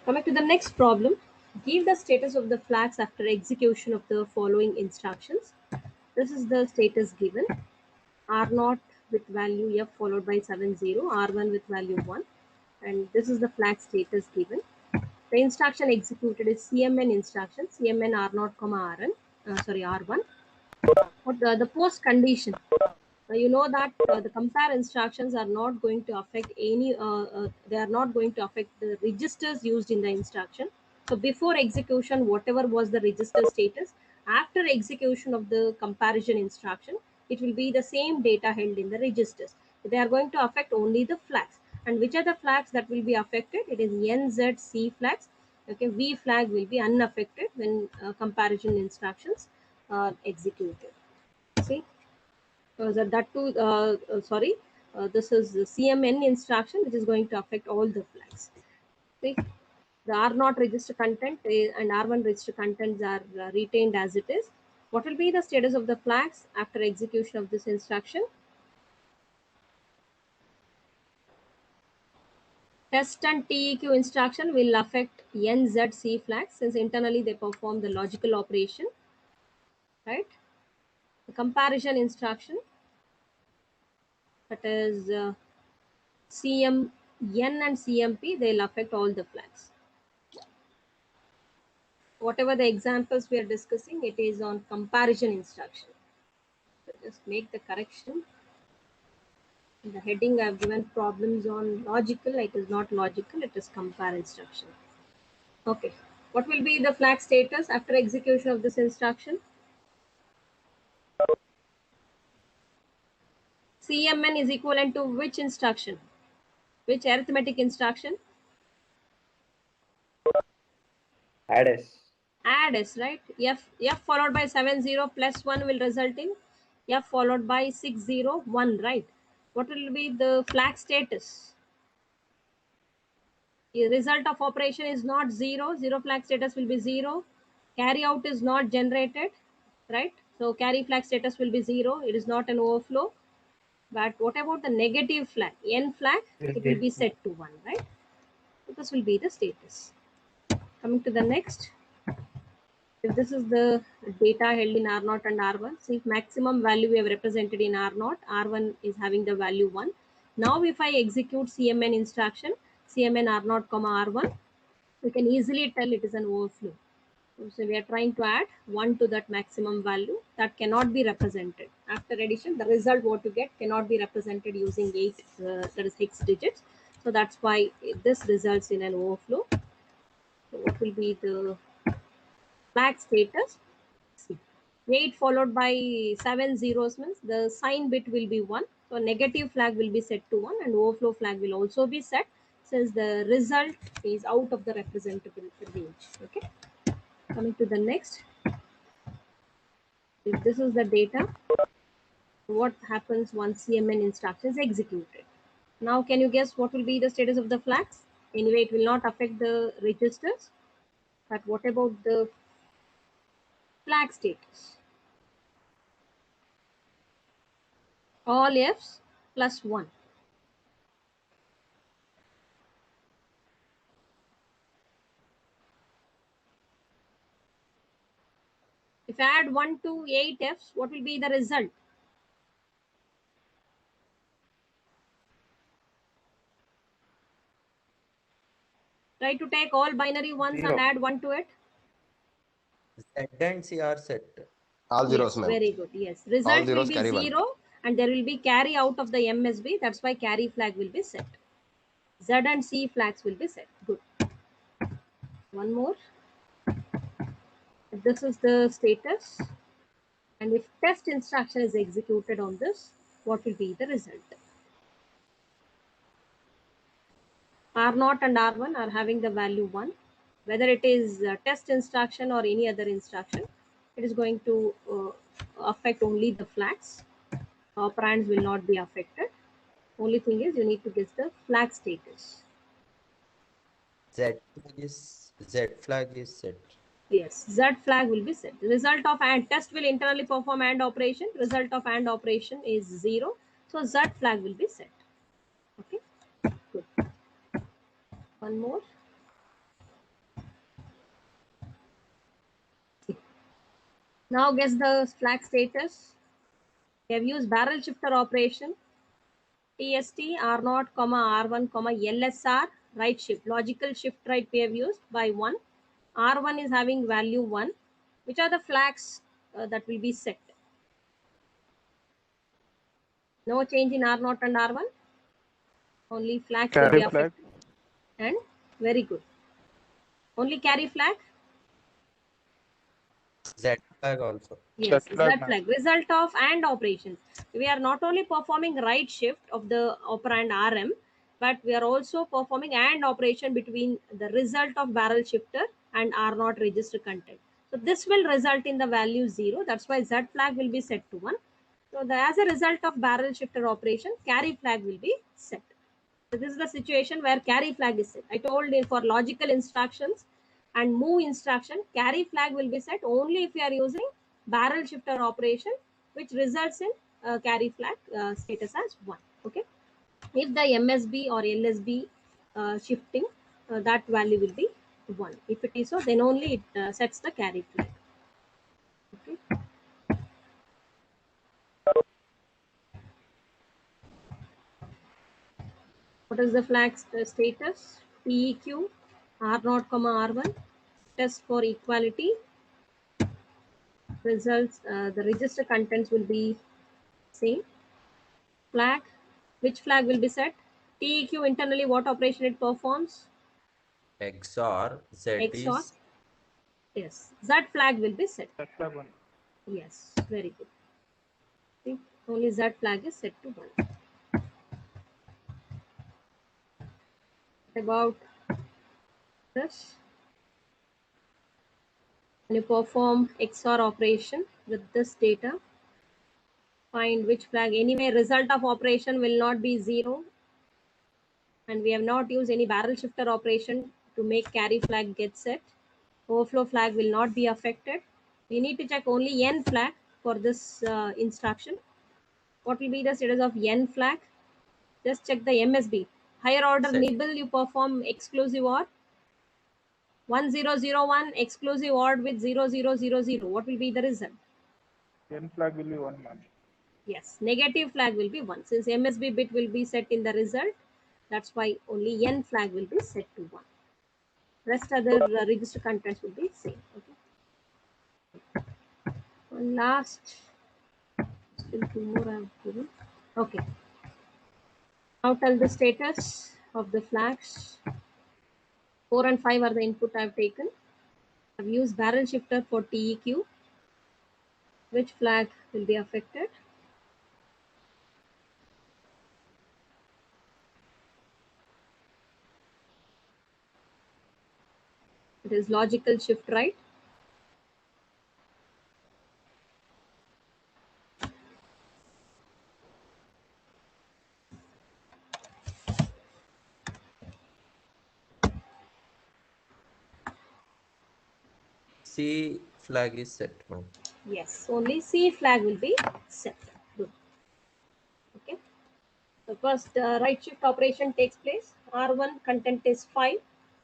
Coming to the next problem, give the status of the flags after execution of the following instructions. This is the status given. R0 with value F followed by 70, R1 with value 1, and this is the flag status given. The instruction executed is CMN instruction, CMN R0, R1. What the post condition? You know that the compare instructions are not going to affect they are not going to affect the registers used in the instruction. So before execution, whatever was the register status, after execution of the comparison instruction, it will be the same data held in the registers. They are going to affect only the flags. And which are the flags that will be affected? It is NZC flags. Okay, V flag will be unaffected when comparison instructions are executed. See, that too, this is the CMN instruction, which is going to affect all the flags. See, the R0 register content and R1 register contents are retained as it is. What will be the status of the flags after execution of this instruction? Test and TEQ instruction will affect NZC flags since internally they perform the logical operation, right? The comparison instruction, that is CMN and CMP, they'll affect all the flags. Whatever the examples we are discussing, it is on comparison instruction. So just make the correction. In the heading I have given problems on logical. It is not logical, it is compare instruction. Okay, what will be the flag status after execution of this instruction? CMN is equivalent to which instruction? Which arithmetic instruction? Add S. Add S, right? F followed by 70 plus 1 will result in F followed by 601, right? What will be the flag status? The result of operation is not 0. 0 flag status will be 0. Carry out is not generated, right? So carry flag status will be 0. It is not an overflow. But what about the negative flag? N flag, it will be set to 1, right? So this will be the status. Coming to the next. If this is the data held in R0 and R1, so if maximum value we have represented in R0, R1 is having the value 1. Now if I execute CMN instruction, CMN R0, R1, we can easily tell it is an overflow. So we are trying to add 1 to that maximum value that cannot be represented. After addition, the result what you get cannot be represented using 8, that is hex digits. So that's why this results in an overflow. So what will be the flag status? See, 8 followed by 7 zeros means the sign bit will be 1. So negative flag will be set to 1 and overflow flag will also be set since the result is out of the representable range. Okay. Coming to the next. If this is the data, what happens once CMN instruction is executed? Now can you guess what will be the status of the flags? Anyway, it will not affect the registers. But what about the flag status? All F's plus 1. If I add 1 to 8 F's, what will be the result? Try to take all binary ones 0. and add 1 to it. Z and C are set. All zeros, Yes, ma'am. very good. Yes, All result will zeros be carry 1. 0 and there will be carry out of the MSB. That's why carry flag will be set. Z and C flags will be set. Good. One more. This is the status. And if test instruction is executed on this, what will be the result? R0 and R1 are having the value 1. Whether it is a test instruction or any other instruction, it is going to affect only the flags. Operands will not be affected. Only thing is you need to guess the flag status. Z flag is set. Yes, Z flag will be set. The result of AND test will internally perform AND operation. Result of AND operation is 0. So Z flag will be set. Okay, good. One more. Now guess the flag status. We have used barrel shifter operation. TST R0, R1, LSR, right shift. Logical shift right we have used by 1. R1 is having value 1. Which are the flags that will be set? No change in R0 and R1. Only flags will be Carry flag. affected. And very good. Only carry flag? Z flag also. Yes, Set Z flag, ma'am. flag. Result of AND operations. We are not only performing right shift of the operand RM, but we are also performing AND operation between the result of barrel shifter and R0 register content. So this will result in the value 0. That's why Z flag will be set to 1. So as a result of barrel shifter operation, carry flag will be set. So this is the situation where carry flag is set. I told you for logical instructions and move instruction, carry flag will be set only if you are using barrel shifter operation, which results in carry flag status as 1. Okay. If the MSB or LSB shifting, that value will be 1. If it is so, then only it sets the carry flag. Okay. What is the flag status? TEQ R0, R1. Test for equality. Results, the register contents will be same. Flag, which flag will be set? TEQ internally what operation it performs? XOR Z XOR. is Yes, Z flag will be set. Set flag 1. Yes, very good. See, only Z flag is set to 1. About this, when you perform XOR operation with this data, find which flag. Anyway, result of operation will not be 0, and we have not used any barrel shifter operation to make carry flag get set. Overflow flag will not be affected. We need to check only N flag for this instruction. What will be the status of N flag? Just check the MSB. Higher order set. nibble you perform exclusive OR. 1001 exclusive OR with 0000. What will be the result? N flag will be 1, ma'am. Yes, negative flag will be 1. Since MSB bit will be set in the result, that's why only N flag will be set to 1. Rest other register contents will be same. Okay. One last, still 2 more I have given. Okay. Now tell the status of the flags. 4 and 5 are the input I have taken. I have used barrel shifter for TEQ. Which flag will be affected? It is logical shift right. C flag is set, ma'am. Yes, only C flag will be set. Good. Okay. The first right shift operation takes place. R1 content is 5.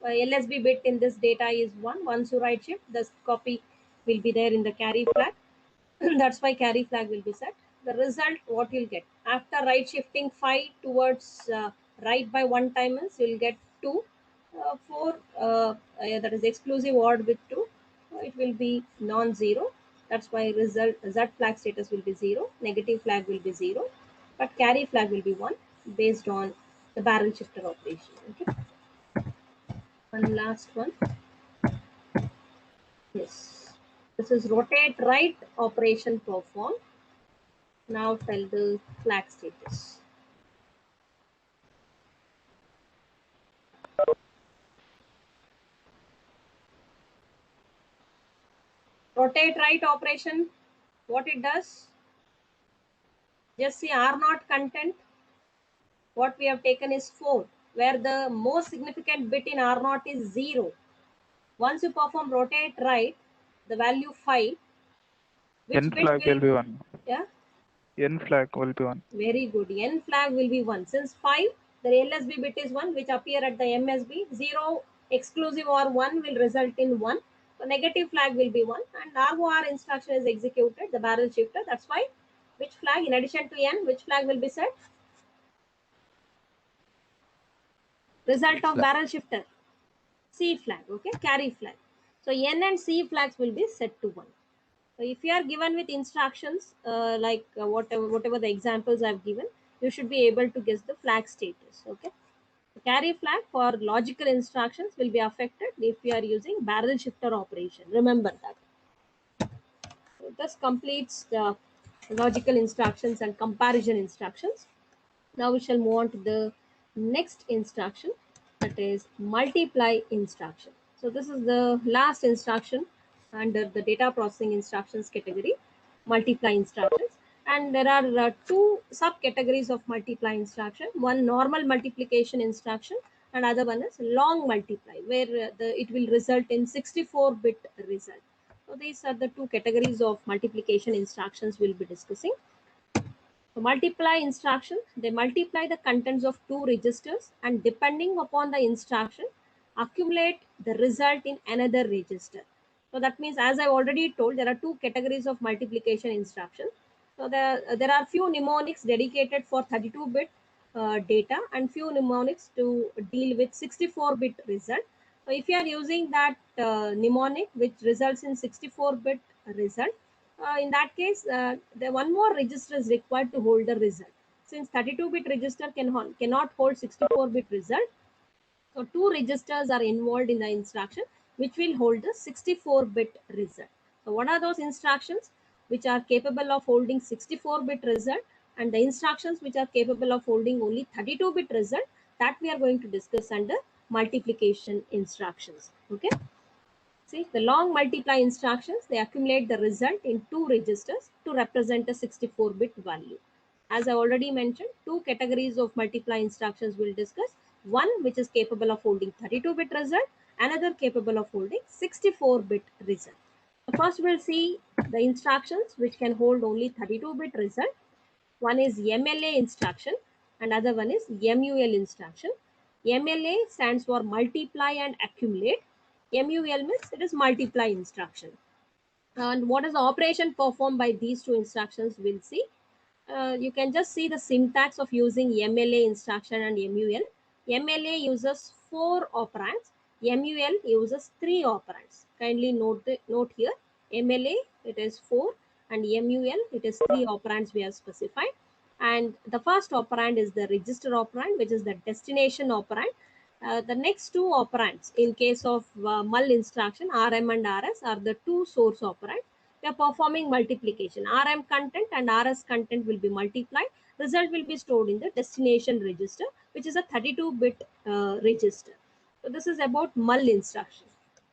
LSB bit in this data is 1. Once you right shift, the copy will be there in the carry flag. That's why carry flag will be set. The result, what you'll get after right shifting 5 towards right by 1 timers, you'll get 2. 4, that is exclusive OR with 2. It will be non-zero. That's why result Z flag status will be 0. Negative flag will be 0. But carry flag will be 1 based on the barrel shifter operation. Okay. One last one. Yes. This is rotate right operation performed. Now tell the flag status. Rotate right operation, what it does? Just see R0 content. What we have taken is 4, where the most significant bit in R0 is 0. Once you perform rotate right, the value 5, which N bit flag will will, be 1. yeah? N flag will be 1. Very good. N flag will be 1. Since 5, the LSB bit is 1, which appear at the MSB. 0 exclusive or 1 will result in 1. So negative flag will be 1, and ROR instruction is executed, the barrel shifter. That's why which flag in addition to N, which flag will be set? Result of Flag. barrel shifter, C flag, okay, carry flag. So N and C flags will be set to 1. So if you are given with instructions whatever the examples I've given, you should be able to guess the flag status. Okay. The carry flag for logical instructions will be affected if you are using barrel shifter operation. Remember that. So this completes the logical instructions and comparison instructions. Now we shall move on to the next instruction, that is multiply instruction. So this is the last instruction under the data processing instructions category, multiply instructions. And there are two subcategories of multiply instruction. One normal multiplication instruction and other one is long multiply, where it will result in 64-bit result. So these are the two categories of multiplication instructions we'll be discussing. So multiply instruction, they multiply the contents of two registers and depending upon the instruction, accumulate the result in another register. So that means, as I already told, there are two categories of multiplication instruction. So there are few mnemonics dedicated for 32-bit data and few mnemonics to deal with 64-bit result. So if you are using that mnemonic which results in 64-bit result, in that case, the one more register is required to hold the result. Since 32-bit register cannot hold 64-bit result, so two registers are involved in the instruction which will hold the 64-bit result. So what are those instructions which are capable of holding 64-bit result, and the instructions which are capable of holding only 32-bit result, that we are going to discuss under multiplication instructions. Okay. See, the long multiply instructions, they accumulate the result in two registers to represent a 64-bit value. As I already mentioned, two categories of multiply instructions we'll discuss. One which is capable of holding 32-bit result, another capable of holding 64-bit result. First, we'll see the instructions which can hold only 32-bit result. One is MLA instruction and other one is MUL instruction. MLA stands for multiply and accumulate. MUL means it is multiply instruction. And what is the operation performed by these two instructions, we'll see. You can just see the syntax of using MLA instruction and MUL. MLA uses 4 operands. MUL uses 3 operands. Kindly note here, MLA it is 4 and MUL it is 3 operands we have specified. And the first operand is the register operand, which is the destination operand. The next two operands in case of MUL instruction, RM and RS, are the two source operands. We are performing multiplication. RM content and RS content will be multiplied. Result will be stored in the destination register, which is a 32-bit register. So this is about MUL instruction.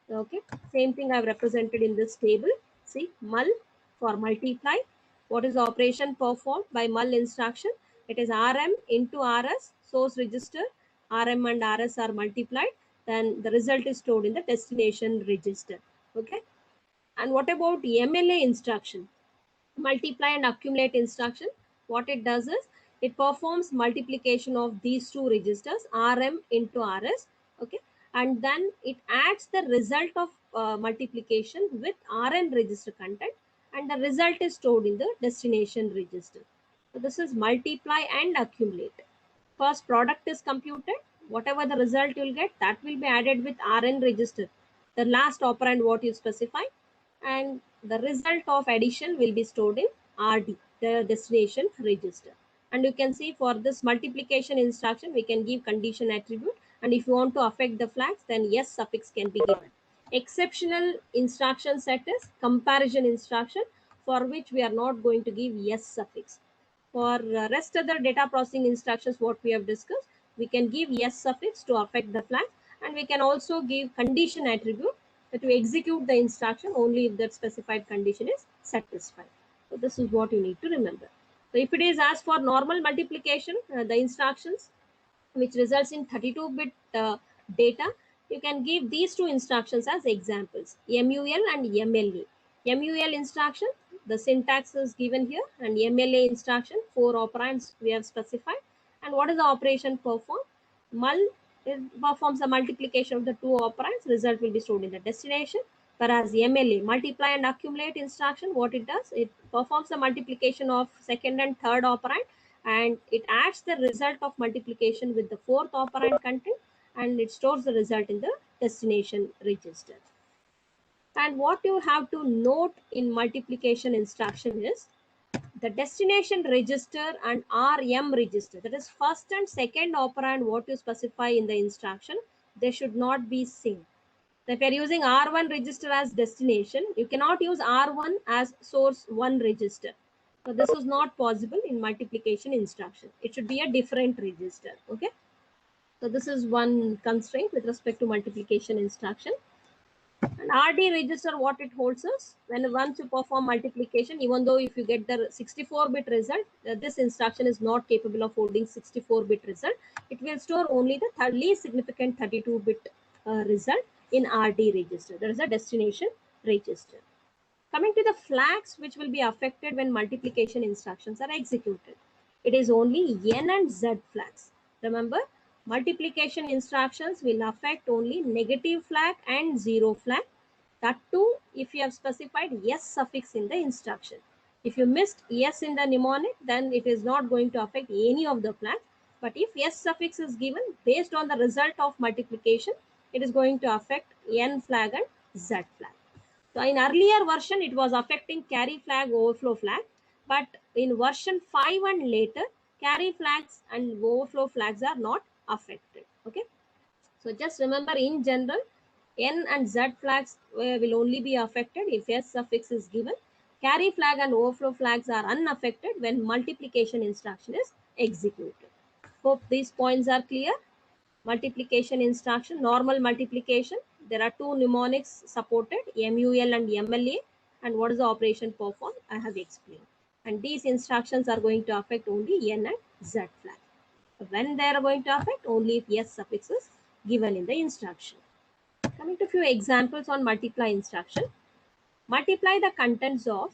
Okay, same thing I have represented in this table. See, MUL for multiply. What is the operation performed by MUL instruction? It is RM into RS, source register. RM and RS are multiplied. Then the result is stored in the destination register. Okay. And what about MLA instruction? Multiply and accumulate instruction. What it does is it performs multiplication of these two registers, RM into RS. Okay. And then it adds the result of multiplication with RN register content, and the result is stored in the destination register. So this is multiply and accumulate. First product is computed. Whatever the result you'll get, that will be added with RN register, the last operand what you specify, and the result of addition will be stored in RD, the destination register. And you can see for this multiplication instruction, we can give condition attribute, and if you want to affect the flags, then yes suffix can be given. Exceptional instruction set is comparison instruction, for which we are not going to give yes suffix. For rest of the data processing instructions what we have discussed, we can give yes suffix to affect the flag, and we can also give condition attribute to execute the instruction only if that specified condition is satisfied. So this is what you need to remember. So if it is as for normal multiplication, the instructions which results in 32-bit data, you can give these two instructions as examples, MUL and MLA. MUL instruction, the syntax is given here, and MLA instruction, 4 operands we have specified. And what is the operation performed? MUL performs a multiplication of the two operands, result will be stored in the destination. Whereas MLA, multiply and accumulate instruction, what it does, it performs the multiplication of second and third operand, and it adds the result of multiplication with the fourth operand content, and it stores the result in the destination register. And what you have to note in multiplication instruction is the destination register and RM register, that is first and second operand what you specify in the instruction, they should not be same. So if you are using R1 register as destination, you cannot use R1 as source 1 register. So this is not possible in multiplication instruction. It should be a different register. Okay. So this is one constraint with respect to multiplication instruction. And RD register, what it holds is, when once you perform multiplication, even though if you get the 64-bit result, this instruction is not capable of holding 64-bit result. It will store only the least significant 32-bit result in RD register. There is a destination register. Coming to the flags which will be affected when multiplication instructions are executed, it is only N and Z flags. Remember, multiplication instructions will affect only negative flag and zero flag. That too, if you have specified yes suffix in the instruction. If you missed yes in the mnemonic, then it is not going to affect any of the flags. But if yes suffix is given based on the result of multiplication, it is going to affect N flag and Z flag. So in earlier version, it was affecting carry flag, overflow flag. But in version 5 and later, carry flags and overflow flags are not affected. Okay. So just remember, in general, N and Z flags will only be affected if S suffix is given. Carry flag and overflow flags are unaffected when multiplication instruction is executed. Hope these points are clear. Multiplication instruction, normal multiplication, there are two mnemonics supported, MUL and MLA, and what is the operation performed, I have explained. And these instructions are going to affect only N and Z flag. When they are going to affect, only if yes suffix is given in the instruction. Coming to few examples on multiply instruction. Multiply the contents of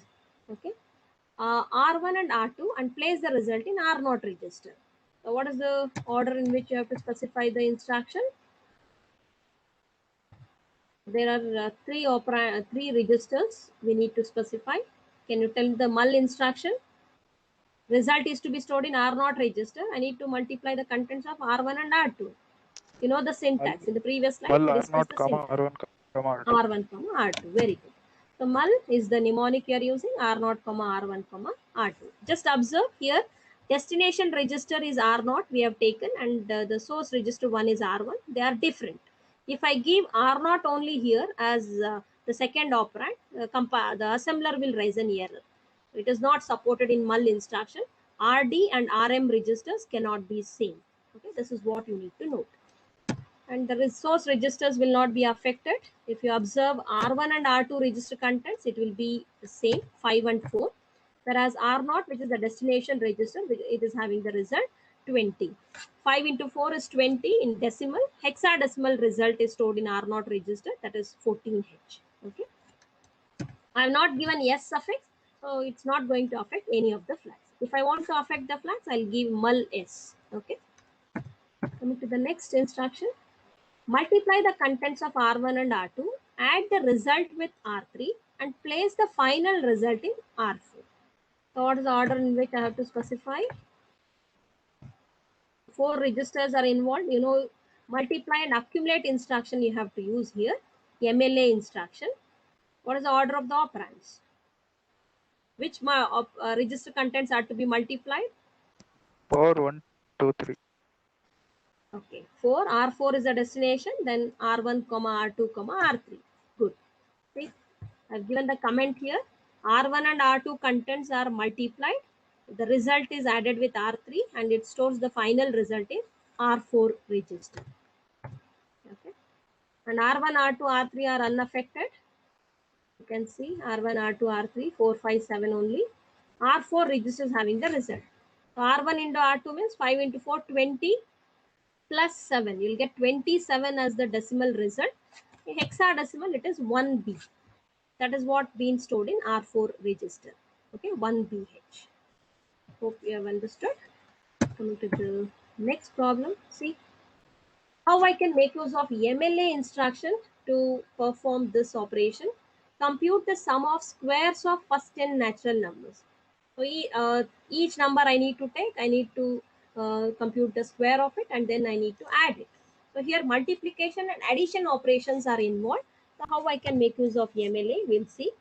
R1 and R2 and place the result in R0 register. So what is the order in which you have to specify the instruction? There are three registers we need to specify. Can you tell the mul instruction? Result is to be stored in R0 register. I need to multiply the contents of R1 and R2. You know the syntax. In the previous slide, we Mul discussed R0, the syntax. R1, R2. R1, R2. Very good. So mul is the mnemonic you are using, R0, R1, R2. Just observe here, destination register is R0 we have taken, and the source register 1 is R1. They are different. If I give R0 only here as the second operand, the assembler will raise an error. It is not supported in mul instruction. RD and RM registers cannot be same. Okay, this is what you need to note. And the resource registers will not be affected. If you observe R1 and R2 register contents, it will be the same, 5 and 4. Whereas R0, which is the destination register, it is having the result 20. 5 into 4 is 20 in decimal. Hexadecimal result is stored in R0 register, that is 14H. Okay. I have not given yes suffix, so it's not going to affect any of the flags. If I want to affect the flags, I'll give mul s. Okay. Coming to the next instruction. Multiply the contents of R1 and R2, add the result with R3 and place the final result in R4. So what is the order in which I have to specify? 4 registers are involved. You know, multiply and accumulate instruction you have to use here. MLA instruction. What is the order of the operands? Which register contents are to be multiplied? 4, 1, 2, 3. Okay, 4, R4 is the destination, then R1, R2, R3. Good. See, I've given the comment here. R1 and R2 contents are multiplied. The result is added with R3 and it stores the final result in R4 register. Okay. And R1, R2, R3 are unaffected. You can see R1, R2, R3, 4, 5, 7 only. R4 registers having the result. So R1 into R2 means 5 into 4, 20 plus 7. You'll get 27 as the decimal result. In hexadecimal, it is 1B. That is what being stored in R4 register. Okay, 1BH. Hope you have understood. Coming to the next problem. See how I can make use of MLA instruction to perform this operation. Compute the sum of squares of first 10 natural numbers. So each number I need to take, I need to compute the square of it, and then I need to add it. So here multiplication and addition operations are involved. So how I can make use of MLA, we'll see.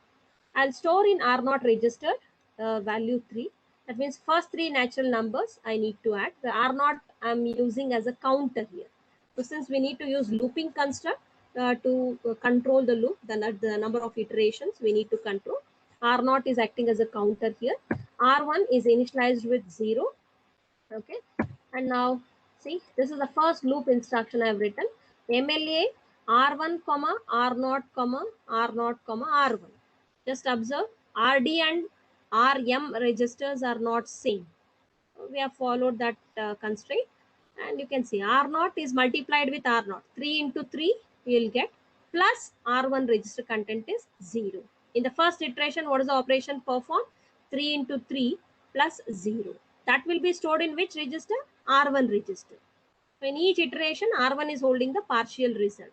I'll store in R0 register value 3. That means first three natural numbers I need to add. The R0 I'm using as a counter here. So since we need to use looping construct to control the loop, the number of iterations we need to control. R0 is acting as a counter here. R1 is initialized with 0. Okay. And now see, this is the first loop instruction I have written. MLA R1 comma R0 comma R0 comma R1. Just observe RD and RM registers are not same. We have followed that constraint, and you can see R0 is multiplied with R0. 3 into 3 you will get, plus R1 register content is 0. In the first iteration, what is the operation performed? 3 into 3 plus 0. That will be stored in which register? R1 register. So in each iteration, R1 is holding the partial result.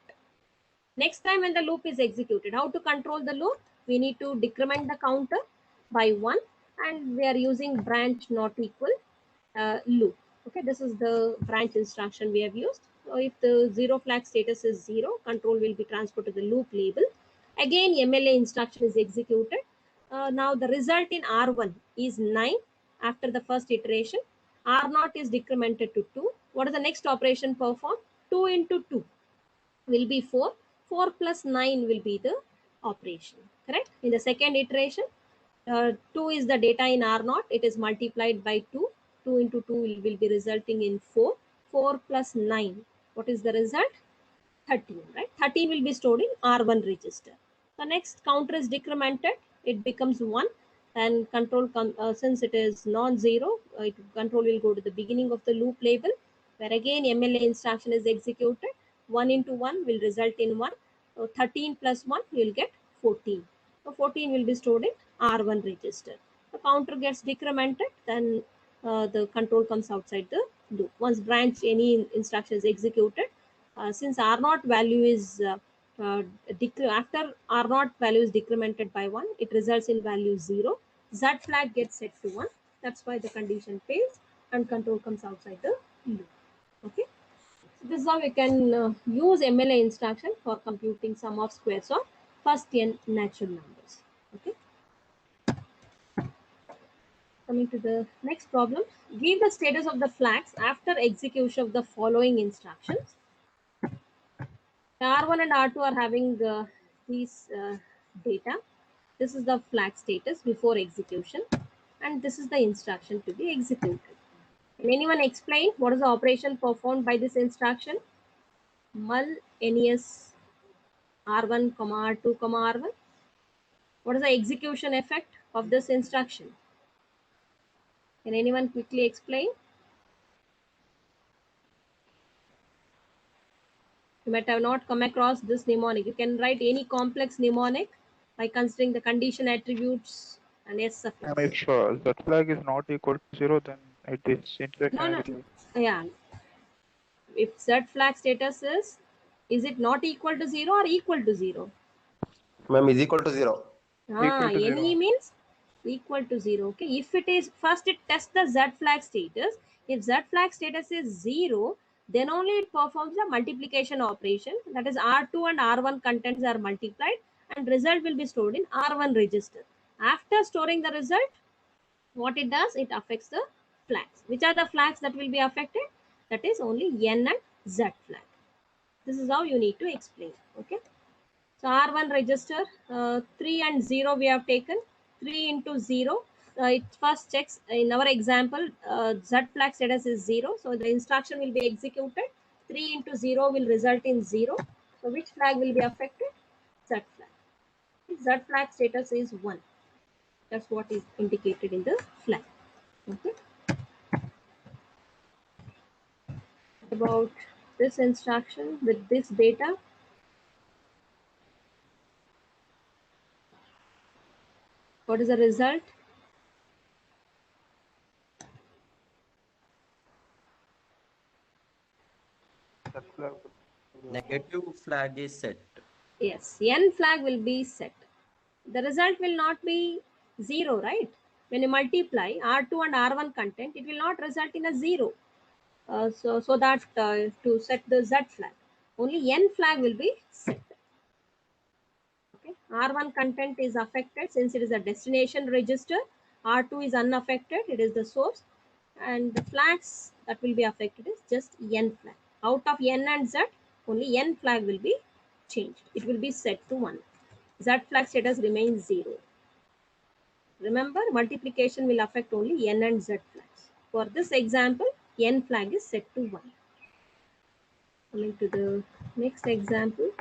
Next time when the loop is executed, how to control the loop? We need to decrement the counter by 1, and we are using branch not equal loop. Okay, this is the branch instruction we have used. So if the zero flag status is 0, control will be transferred to the loop label. Again, MLA instruction is executed. Now the result in R1 is 9 after the first iteration. R0 is decremented to 2. What is the next operation performed? 2 into 2 will be 4. 4 plus 9 will be the operation. Correct? In the second iteration, 2 is the data in R0. It is multiplied by 2. 2 into 2 will be resulting in 4. 4 plus 9. What is the result? 13. Right? 13 will be stored in R1 register. The next counter is decremented. It becomes 1. And control, since it is non-zero, control will go to the beginning of the loop label, where again MLA instruction is executed. 1 into 1 will result in 1. So 13 plus 1 you will get 14. So 14 will be stored in R1 register. The counter gets decremented, then the control comes outside the loop. Once branch any instruction is executed, since R0 value is after R0 value is decremented by 1, it results in value 0. Z flag gets set to 1. That's why the condition fails and control comes outside the loop. Okay. So this is how we can use MLA instruction for computing sum of squares of first n natural numbers. Okay. Coming to the next problem, give the status of the flags after execution of the following instructions. R1 and R2 are having these data. This is the flag status before execution, and this is the instruction to be executed. Can anyone explain what is the operation performed by this instruction? Mul NES R1, R2, R1. What is the execution effect of this instruction? Can anyone quickly explain? You might have not come across this mnemonic. You can write any complex mnemonic by considering the condition attributes and S And suffix. if z flag is not equal to 0, then it is No, instruction no. will Yeah. If Z flag status is it not equal to 0 or equal to 0? Ma'am is equal to 0. equal to Any 0. means equal to 0. Okay. If it is, first it tests the Z flag status. If Z flag status is 0, then only it performs the multiplication operation. That is R2 and R1 contents are multiplied and result will be stored in R1 register. After storing the result, what it does, it affects the flags. Which are the flags that will be affected? That is only N and Z flag. This is how you need to explain. Okay. So R1 register 3 and 0 we have taken. 3 into 0. It first checks in our example Z flag status is 0. So the instruction will be executed. 3 into 0 will result in 0. So which flag will be affected? Z flag. Z flag status is 1. That's what is indicated in the flag. Okay. About this instruction with this data, what is the result? Z flag. Negative flag is set. Yes, N flag will be set. The result will not be 0, right? When you multiply R2 and R1 content, it will not result in a 0. So that to set the Z flag, only N flag will be set. Okay. R1 content is affected since it is a destination register. R2 is unaffected, it is the source. And the flags that will be affected is just N flag. Out of N and Z, only N flag will be changed. It will be set to 1. Z flag status remains 0. Remember, multiplication will affect only N and Z flags. For this example, N flag is set to 1. Coming to the next example.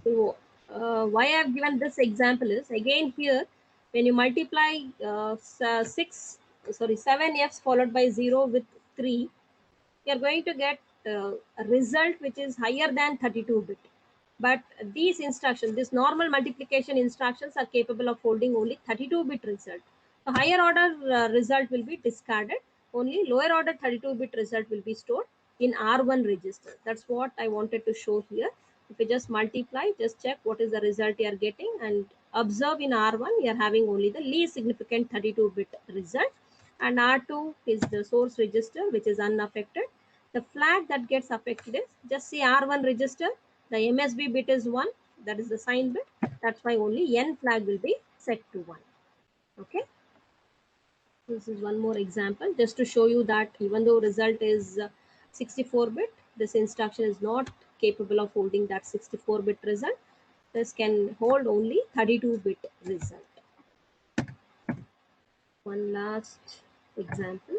So, why I have given this example is, again here, when you multiply 7 f's followed by 0 with 3, you are going to get a result which is higher than 32-bit. But these instructions, this normal multiplication instructions, are capable of holding only 32-bit result. The higher order result will be discarded. Only lower order 32-bit result will be stored in R1 register. That's what I wanted to show here. If you just multiply, just check what is the result you are getting, and observe in R1 you are having only the least significant 32-bit result, and R2 is the source register which is unaffected. The flag that gets affected is, just see R1 register, the MSB bit is 1, that is the sign bit. That's why only N flag will be set to 1. Okay. This is one more example just to show you that even though result is 64-bit, this instruction is not capable of holding that 64-bit result. This can hold only 32-bit result. One last example.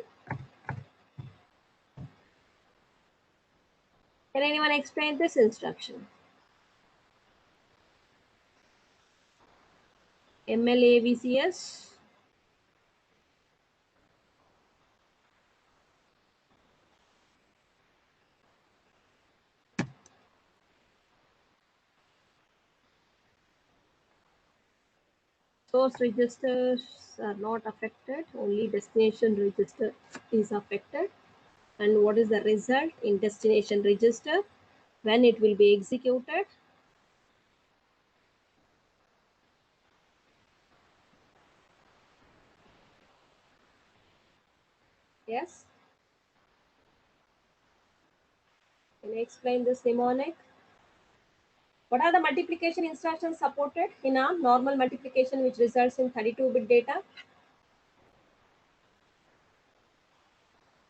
Can anyone explain this instruction? MLAVCS. Source registers are not affected, only destination register is affected. And what is the result in destination register when it will be executed? Yes. Can you explain this mnemonic? What are the multiplication instructions supported in a normal multiplication which results in 32-bit data?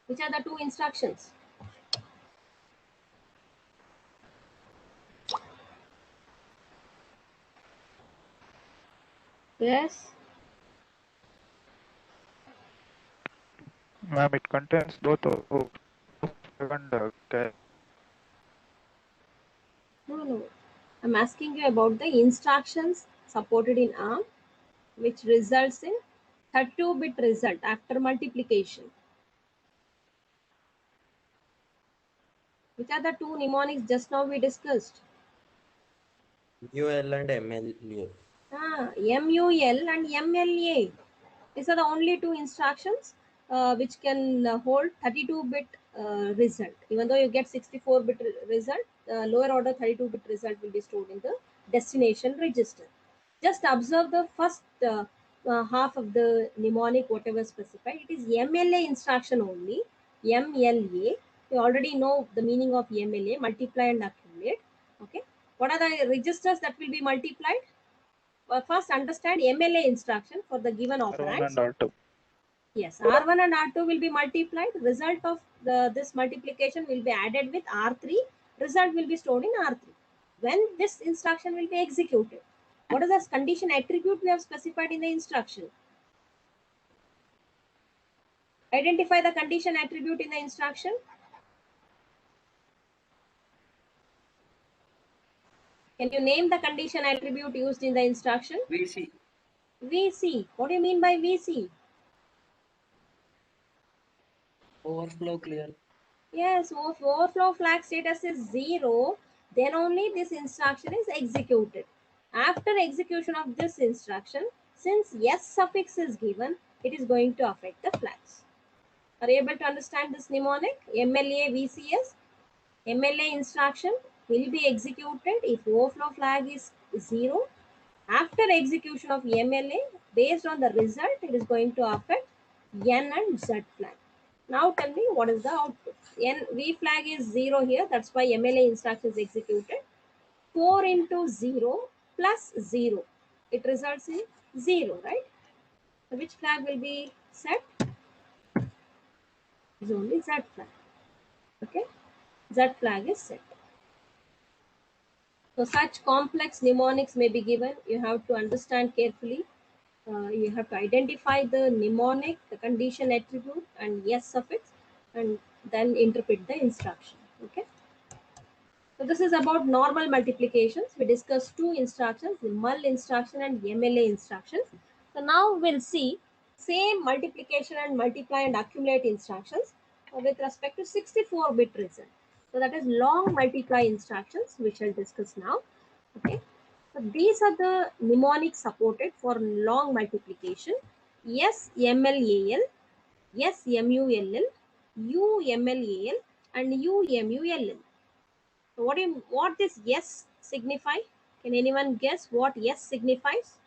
Which are the two instructions? Yes. Ma'am, it contains both of and No, no. I'm asking you about the instructions supported in ARM which results in 32-bit result after multiplication. Which are the two mnemonics just now we discussed? MUL and MLA. MUL and MLA. These are the only two instructions which can hold 32-bit result. Even though you get 64-bit result, lower order 32-bit result will be stored in the destination register. Just observe the first half of the mnemonic, whatever specified. It is MLA instruction only. MLA. You already know the meaning of MLA, multiply and accumulate. Okay. What are the registers that will be multiplied? First understand MLA instruction for the given R1 and operands. R2. Yes, R1 and R2 will be multiplied. Result of this multiplication will be added with R3. Result will be stored in R3. When this instruction will be executed, what is the condition attribute we have specified in the instruction? Identify the condition attribute in the instruction. Can you name the condition attribute used in the instruction? VC. VC. What do you mean by VC? Overflow clear. Yes, if overflow flag status is 0, then only this instruction is executed. After execution of this instruction, Since yes suffix is given, it is going to affect the flags. Are you able to understand this mnemonic? MLA VCS, MLA instruction will be executed if overflow flag is 0. After execution of MLA, based on the result, it is going to affect N and Z flag. Now tell me what is the output. V flag is 0 here, that's why MLA instruction is executed. 4 into 0 plus 0. It results in 0, right? So which flag will be set? Is only Z flag. Okay, Z flag is set. So such complex mnemonics may be given. You have to understand carefully. You have to identify the mnemonic, the condition attribute, and yes suffix, and then interpret the instruction. Okay. So this is about normal multiplications. We discussed two instructions, the mul instruction and MLA instructions. So now we'll see same multiplication and multiply and accumulate instructions with respect to 64-bit result. So that is long multiply instructions, which I'll discuss now. Okay. So these are the mnemonics supported for long multiplication. Yes, MLAL, yes, MULL, UMLAL, and UMULL. So what this yes signify? Can anyone guess what yes signifies?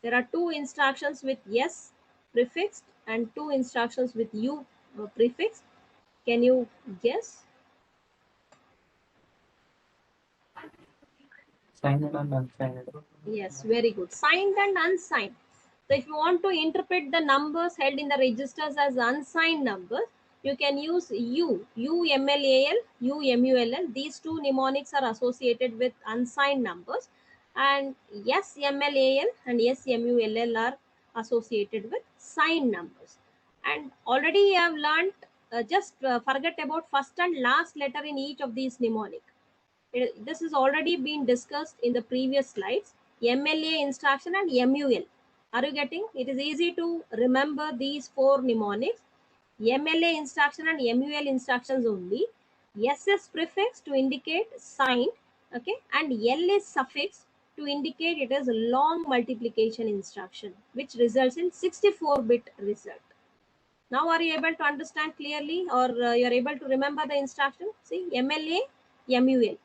There are two instructions with yes prefixed and two instructions with u prefixed. Can you guess? Signed and unsigned. Yes, very good. Signed and unsigned. So if you want to interpret the numbers held in the registers as unsigned numbers, you can use UMLAL, UMULL. These two mnemonics are associated with unsigned numbers, and SMLAL and SMULL are associated with signed numbers. And already you have learned, just forget about first and last letter in each of these mnemonic. This has already been discussed in the previous slides. MLA instruction and MUL. Are you getting? It is easy to remember these four mnemonics. MLA instruction and MUL instructions only. S is prefix to indicate signed, okay, and L is suffix to indicate it is a long multiplication instruction, which results in 64-bit result. Now are you able to understand clearly, or you are able to remember the instruction? See, MLA, MUL.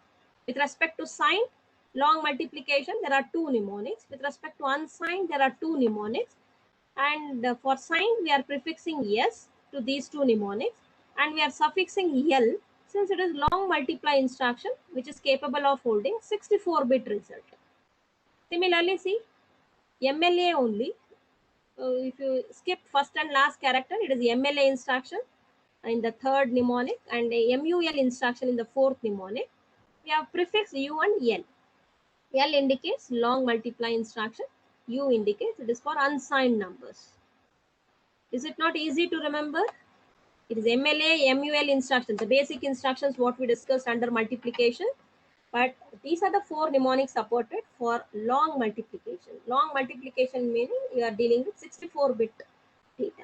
With respect to signed, long multiplication, there are two mnemonics. With respect to unsigned, there are two mnemonics. And for signed, we are prefixing yes to these two mnemonics. And we are suffixing L, since it is long multiply instruction, which is capable of holding 64-bit result. Similarly, see, MLA only. If you skip first and last character, it is MLA instruction in the third mnemonic and a MUL instruction in the fourth mnemonic. We have prefix U and L. L indicates long multiply instruction. U indicates it is for unsigned numbers. Is it not easy to remember? It is MLA, MUL instructions, the basic instructions what we discussed under multiplication. But these are the four mnemonics supported for long multiplication. Long multiplication meaning you are dealing with 64-bit data.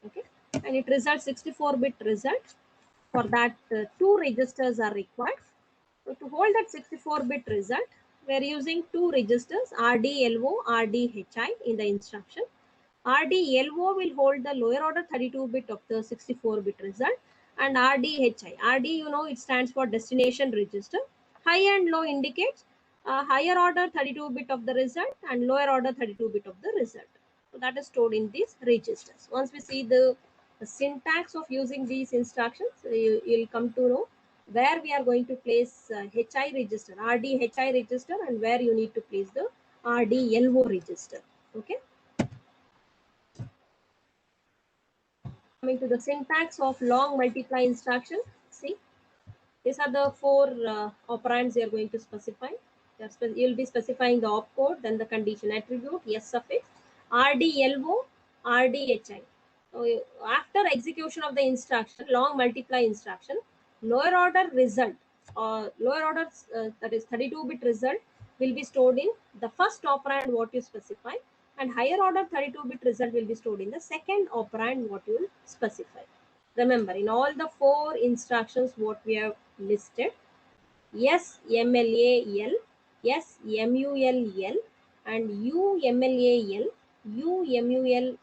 Okay, and it results 64-bit result. For that, two registers are required. So to hold that 64-bit result, we are using two registers RDLO, RDHI in the instruction. RDLO will hold the lower order 32-bit of the 64-bit result, and RDHI. RD, you know, it stands for destination register. High and low indicates higher order 32-bit of the result and lower order 32-bit of the result. So that is stored in these registers. Once we see the syntax of using these instructions, you'll come to know where we are going to place HI register, RDHI register, and where you need to place the RDLO register. Okay. Coming to the syntax of long multiply instruction, see, these are the four operands you are going to specify. You'll be specifying the opcode, then the condition attribute, yes suffix, RDLO, RDHI. So after execution of the instruction, long multiply instruction, lower order result or lower order, that is 32-bit result, will be stored in the first operand what you specify, and higher order 32-bit result will be stored in the second operand what you will specify. Remember, in all the four instructions what we have listed, yes MLAL, yes MULL, and UMLAL, UMULL.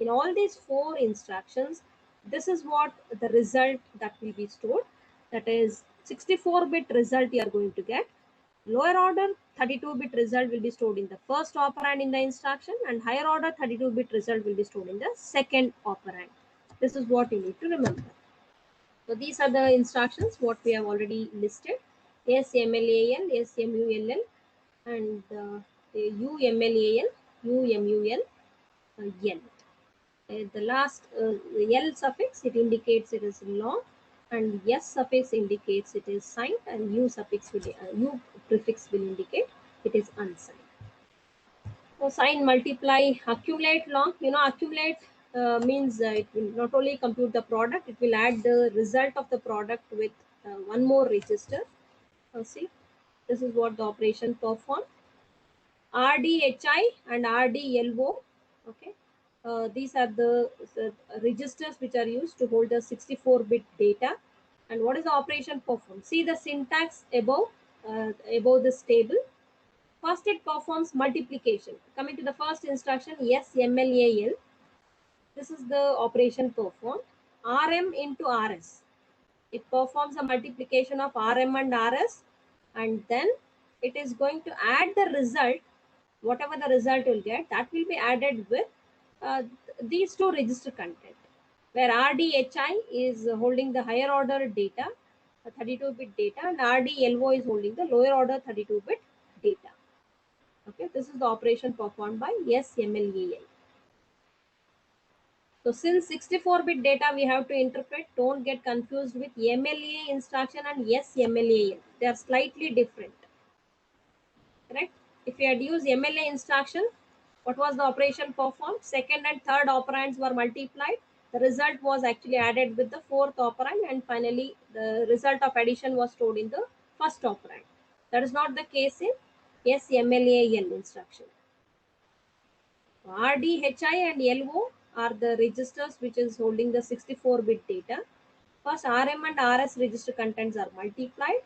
In all these 4 instructions, this is what the result that will be stored. That is 64-bit result you are going to get. Lower order 32-bit result will be stored in the first operand in the instruction, and higher order 32-bit result will be stored in the second operand. This is what you need to remember. So these are the instructions what we have already listed. SMLAL, SMULL, and UMLAL, UMUL, L. The last L suffix, it indicates it is long, and S suffix indicates it is signed, and U suffix will, U prefix will indicate it is unsigned. So sign, multiply, accumulate long. Accumulate means it will not only compute the product, it will add the result of the product with one more register. See, this is what the operation perform. RDHI and RDLO. Okay, these are the registers which are used to hold the 64-bit data. And what is the operation performed? See the syntax above this table. First, it performs multiplication. Coming to the first instruction, SMLAL. This is the operation performed. RM into RS. It performs a multiplication of RM and RS, and then it is going to add the result. Whatever the result will get, that will be added with these 2 register content, where RDHI is holding the higher order data, 32-bit data, and RDLO is holding the lower order 32-bit data. Okay, this is the operation performed by SMLAL. So since 64-bit data we have to interpret, don't get confused with MLA instruction and SMLAL. They are slightly different. Correct? If you had used MLA instruction, what was the operation performed? Second and third operands were multiplied. The result was actually added with the 4th operand, and finally the result of addition was stored in the first operand. That is not the case in SMLAL instruction. RDHI and LO are the registers which is holding the 64-bit data. First, RM and RS register contents are multiplied.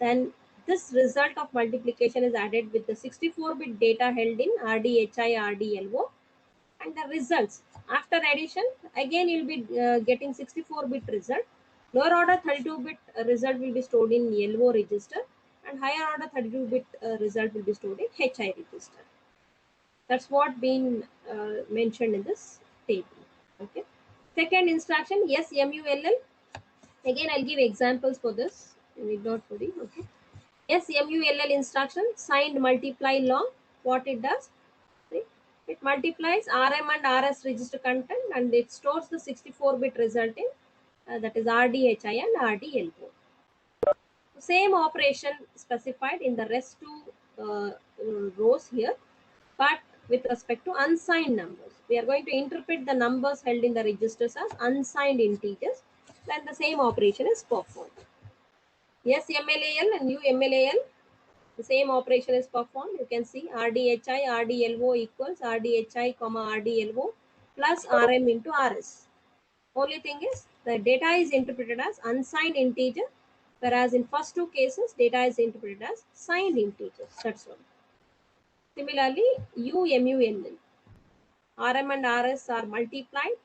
Then this result of multiplication is added with the 64-bit data held in RDHI, RDLO. And the results after addition, again you will be getting 64-bit result. Lower order 32-bit result will be stored in LO register, and higher order 32-bit result will be stored in HI register. That's what been mentioned in this table. Okay. Second instruction, SMULL. Again, I'll give examples for this. You need not worry. Okay. SMULL instruction, signed multiply long. What it does? See, it multiplies RM and RS register content, and it stores the 64-bit result in that is RDHI and RDLO. Same operation specified in the rest 2 rows here, but with respect to unsigned numbers. We are going to interpret the numbers held in the registers as unsigned integers. Then the same operation is performed. SMLAL and UMLAL, the same operation is performed. You can see RDHI, RDLO equals RDHI, RDLO plus RM into RS. Only thing is the data is interpreted as unsigned integer, whereas in first 2 cases data is interpreted as signed integers. That's all. Similarly, UMULL. RM and RS are multiplied.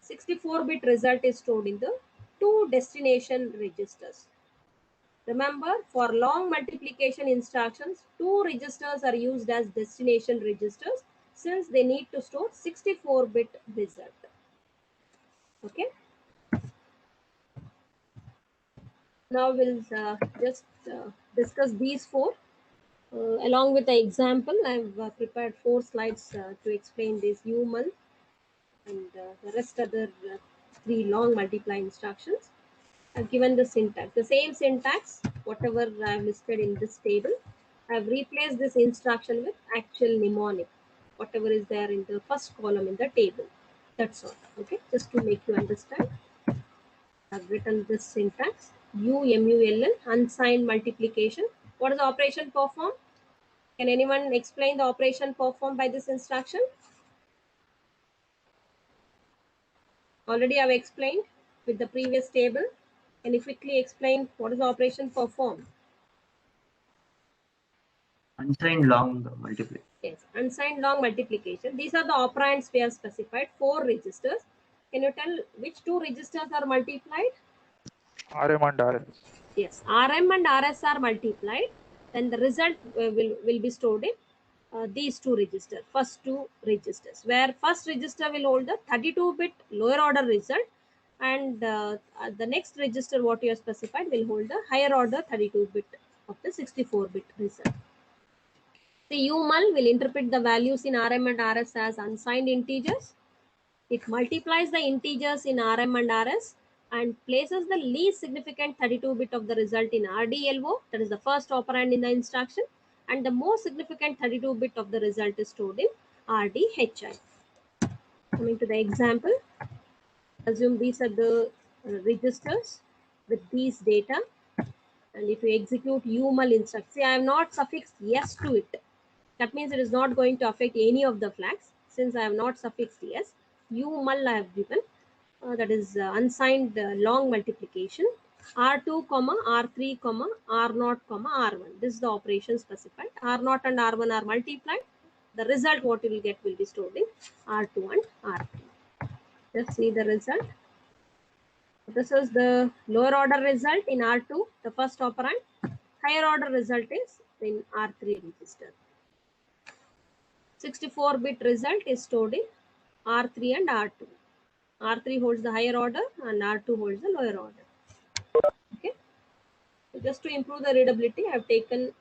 64-bit result is stored in the 2 destination registers. Remember, for long multiplication instructions, 2 registers are used as destination registers since they need to store 64-bit result. Okay. Now we'll just discuss these 4. Along with the example, I've prepared 4 slides to explain this UML and the rest other 3 long multiply instructions. I've given the syntax, the same syntax, whatever I've listed in this table. I've replaced this instruction with actual mnemonic, whatever is there in the first column in the table. That's all. Okay, just to make you understand. I've written this syntax, UMULL, unsigned multiplication. What is the operation performed? Can anyone explain the operation performed by this instruction? Already I've explained with the previous table. Can you quickly explain what is the operation performed? Unsigned long multiply. Yes, unsigned long multiplication. These are the operands we have specified. 4 registers. Can you tell which 2 registers are multiplied? RM and RS. Yes, RM and RS are multiplied. Then the result will be stored in these 2 registers. First 2 registers, where first register will hold the 32-bit lower order result, and the next register what you have specified will hold the higher order 32-bit of the 64-bit result. The UMUL will interpret the values in RM and RS as unsigned integers. It multiplies the integers in RM and RS and places the least significant 32-bit of the result in RDLO, that is the first operand in the instruction, and the most significant 32-bit of the result is stored in RDHI. Coming to the example, assume these are the registers with these data, and if you execute UMUL instruction, see I have not suffixed yes to it. That means it is not going to affect any of the flags. Since I have not suffixed yes, UMUL I have given, that is unsigned long multiplication, R2, R3, R0, R1. This is the operation specified. R0 and R1 are multiplied. The result what you will get will be stored in R2 and R3. Let's see the result. This is the lower order result in R2, the first operand. Higher order result is in R3 register. 64-bit result is stored in R3 and R2. R3 holds the higher order and R2 holds the lower order. Okay. So just to improve the readability, I have taken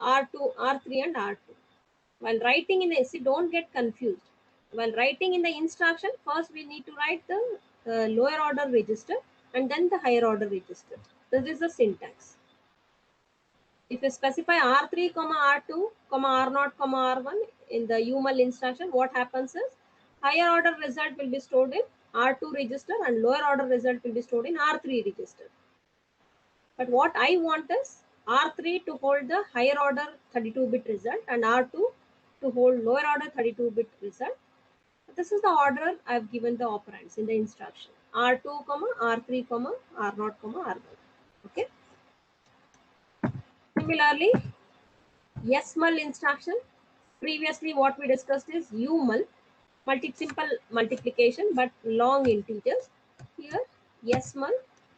R2, R3 and R2. While writing in the essay, don't get confused. While writing in the instruction, first we need to write the lower order register and then the higher order register. This is the syntax. If you specify R3, R2, R0, R1 in the UMUL instruction, what happens is higher order result will be stored in R2 register and lower order result will be stored in R3 register. But what I want is R3 to hold the higher order 32-bit result and R2 to hold lower order 32-bit result. This is the order I have given the operands in the instruction. R2, R3, R0, R1. Okay. Similarly, YesMul instruction. Previously, what we discussed is UMUL, simple multiplication but long integers. Here, YesMul.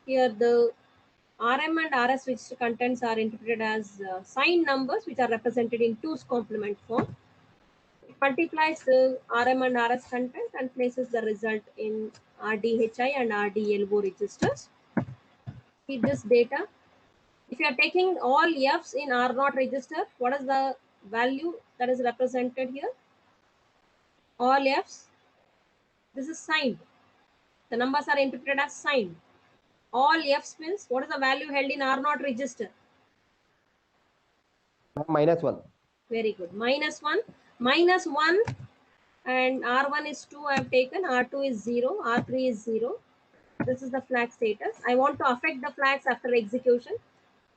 Here, the RM and RS which contents are interpreted as signed numbers which are represented in 2's complement form. It multiplies the RM and RS content and places the result in RDHI and RDLO registers. See this data. If you are taking all F's in R0 register, what is the value that is represented here? All F's. This is signed. The numbers are interpreted as signed. All F's means what is the value held in R0 register? -1. Very good. -1. -1 and R1 is 2 I have taken. R2 is 0. R3 is 0. This is the flag status. I want to affect the flags after execution.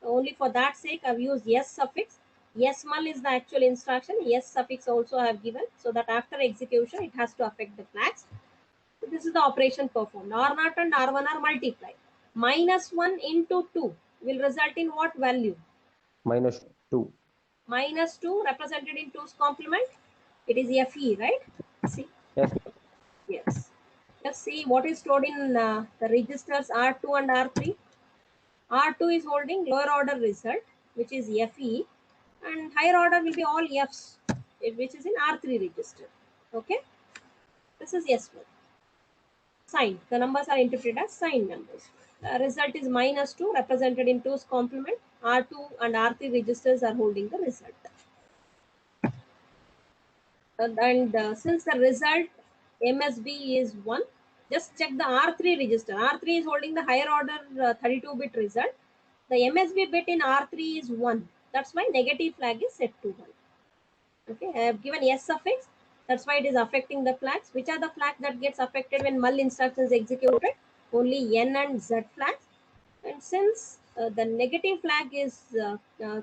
Only for that sake I have used yes suffix. YesMul is the actual instruction. Yes suffix also I have given so that after execution it has to affect the flags. So this is the operation performed. R0 and R1 are multiplied. -1 into 2 will result in what value? -2. -2 represented in 2's complement. It is FE, right? See? Yes. Yes. Let's see what is stored in the registers R2 and R3. R2 is holding lower order result, which is FE, and higher order will be all F's, which is in R3 register. Okay? This is YesMul. Signed. The numbers are interpreted as signed numbers. The result is -2 represented in 2's complement. R2 and R3 registers are holding the result. And since the result MSB is 1, just check the R3 register. R3 is holding the higher order 32-bit result. The MSB bit in R3 is 1. That's why negative flag is set to 1. Okay, I have given yes suffix. That's why it is affecting the flags. Which are the flags that gets affected when mul instruction is executed? Only N and Z flags. And since the negative flag is,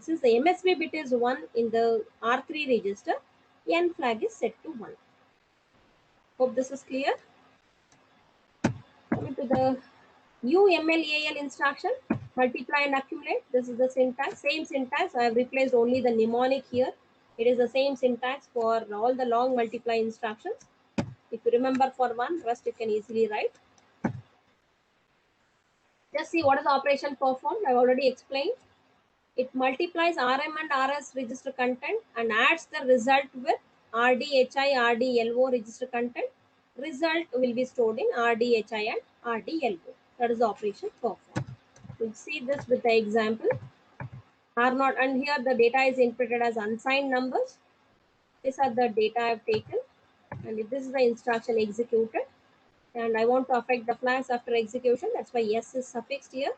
since the MSB bit is 1 in the R3 register, N flag is set to 1. Hope this is clear. Coming to the UMLAL instruction, multiply and accumulate. This is the syntax, same syntax. I have replaced only the mnemonic here. It is the same syntax for all the long multiply instructions. If you remember for one, rest you can easily write. Just see what is the operation performed. I've already explained. It multiplies RM and RS register content and adds the result with RDHI, RDLO register content. Result will be stored in RDHI and RDLO. That is the operation performed. We'll see this with the example. R naught, and here the data is inputted as unsigned numbers. These are the data I have taken, and if this is the instruction executed, and I want to affect the flags after execution, that's why yes is suffixed here.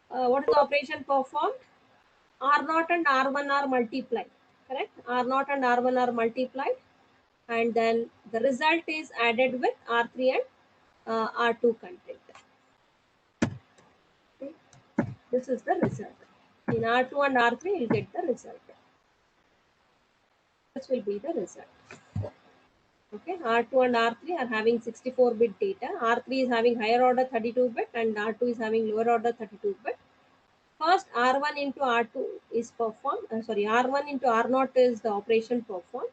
What is the operation performed? R naught and R1 are multiplied, correct? R naught and R1 are multiplied, and then the result is added with R3 and R2 content. Okay. This is the result. In R2 and R3, you'll get the result. This will be the result. Okay, R2 and R3 are having 64-bit data. R3 is having higher order 32-bit and R2 is having lower order 32-bit. First, R1 into R2 is performed. R1 into R0 is the operation performed.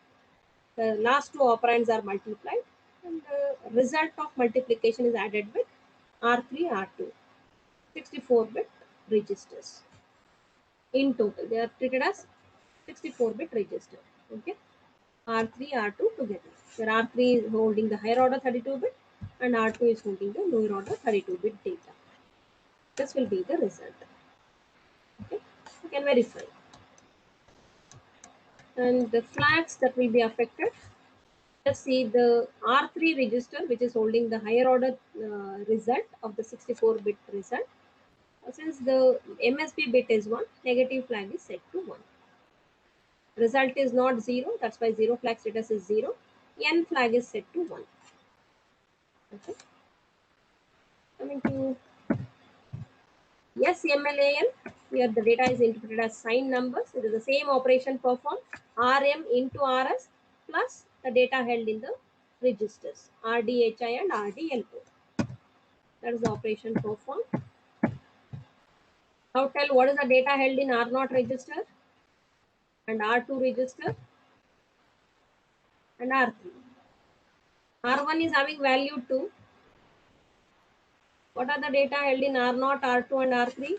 The last two operands are multiplied, and the result of multiplication is added with R3, R2, 64-bit registers. In total, they are treated as 64-bit register. Okay, R3, R2 together. Where R3 is holding the higher order 32-bit and R2 is holding the lower order 32-bit data. This will be the result. Okay, you can verify. And the flags that will be affected. Let's see the R3 register, which is holding the higher order result of the 64-bit result. Since the MSB bit is 1, negative flag is set to 1. Result is not 0, that's why 0 flag status is 0. N flag is set to 1. Okay. Coming to SMLAN, here the data is interpreted as signed numbers. It is the same operation performed, RM into RS plus the data held in the registers, RDHI and RDLO. That is the operation performed. Now tell what is the data held in R0 register and R2 register and R3. R1 is having value 2. What are the data held in R0, R2 and R3?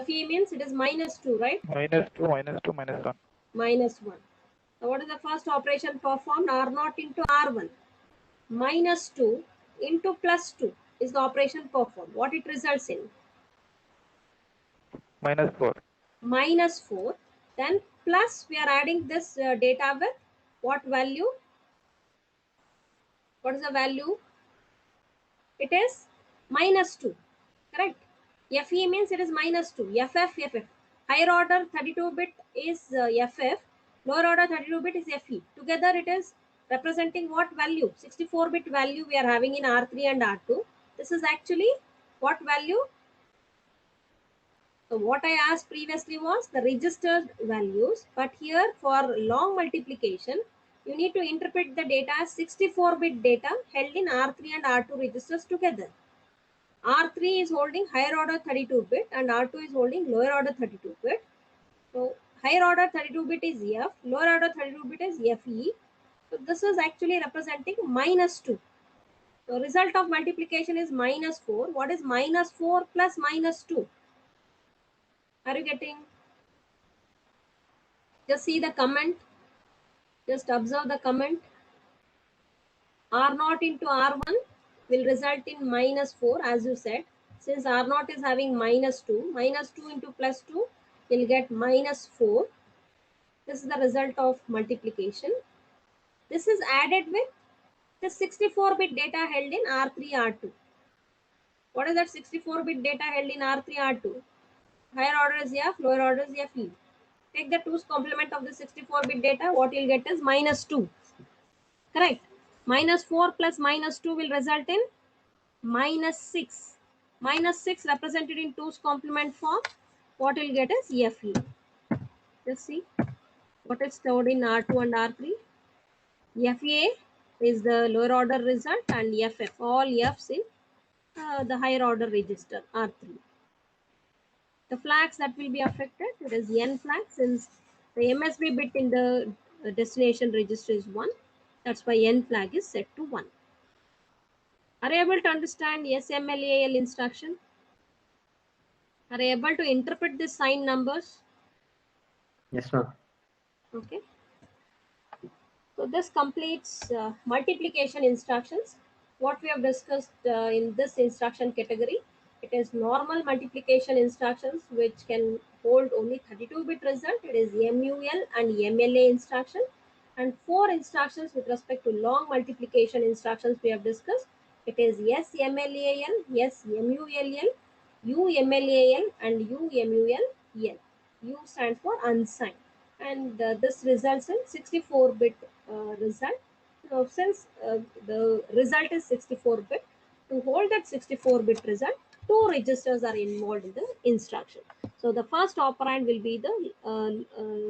FE means it is -2, right? -2, -2, -1. -1. So what is the first operation performed? R0 into R1. -2 into +2 is the operation performed. What it results in? -4. -4. Then plus we are adding this data with what value? What is the value? It is -2. Correct. FE means it is -2. FF. Higher order 32-bit is FF. Lower order 32-bit is FE. Together it is representing what value? 64-bit value we are having in R3 and R2. This is actually what value? So what I asked previously was the registered values, but here for long multiplication, you need to interpret the data as 64-bit data held in R3 and R2 registers together. R3 is holding higher order 32-bit and R2 is holding lower order 32-bit. So higher order 32-bit is F, lower order 32-bit is FE. So this is actually representing -2. So result of multiplication is -4. What is -4 plus -2? Are you getting? Just see the comment. Just observe the comment. R0 into R1 will result in -4 as you said. Since R0 is having -2, -2 into +2 will get -4. This is the result of multiplication. This is added with the 64-bit data held in R3, R2. What is that 64-bit data held in R3, R2? Higher order is F, lower order is FE. Take the 2's complement of the 64-bit data. What you'll get is -2. Correct. -4 plus -2 will result in -6. -6 represented in 2's complement form. What you'll get is FE. Just see what is stored in R2 and R3. FA is the lower order result, and FF, all Fs in the higher order register R3. The flags that will be affected, it is N flag, since the MSB bit in the destination register is 1. That's why N flag is set to 1. Are you able to understand SMLAL instruction? Are you able to interpret the sign numbers? Yes, ma'am. Okay. So this completes multiplication instructions. What we have discussed in this instruction category, it is normal multiplication instructions which can hold only 32-bit result. It is MUL and MLA instruction, and 4 instructions with respect to long multiplication instructions we have discussed. It is SMLAL, SMULL, UMLAL, and UMUL. U stands for unsigned, and this results in 64-bit result. Now, since the result is 64-bit, to hold that 64-bit result, 2 registers are involved in the instruction. So the first operand will be the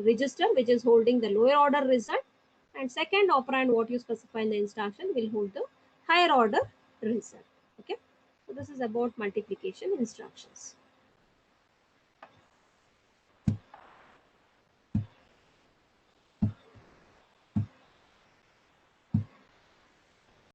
register which is holding the lower order result, and second operand what you specify in the instruction will hold the higher order result. Okay, so this is about multiplication instructions.